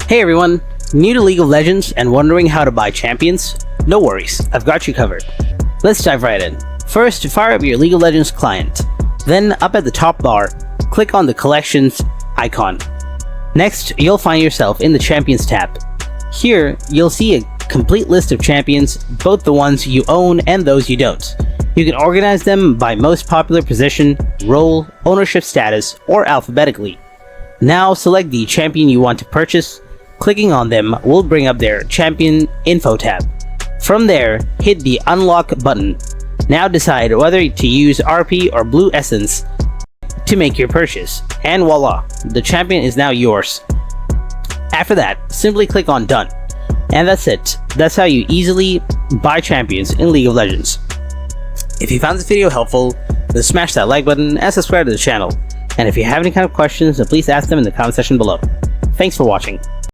Hey everyone, new to League of Legends and wondering how to buy champions? No worries, I've got you covered. Let's dive right in. First, fire up your League of Legends client. Then, up at the top bar, click on the Collections icon. Next, you'll find yourself in the Champions tab. Here, you'll see a complete list of champions, both the ones you own and those you don't. You can organize them by most popular position, role, ownership status, or alphabetically. Now select the champion you want to purchase. Clicking on them will bring up their Champion Info tab. From there, hit the Unlock button. Now decide whether to use RP or Blue Essence to make your purchase, and voila, the champion is now yours. After that, simply click on Done. And that's it. That's how you easily buy champions in League of Legends. If you found this video helpful, then smash that like button and subscribe to the channel. And if you have any kind of questions, then please ask them in the comment section below. Thanks for watching.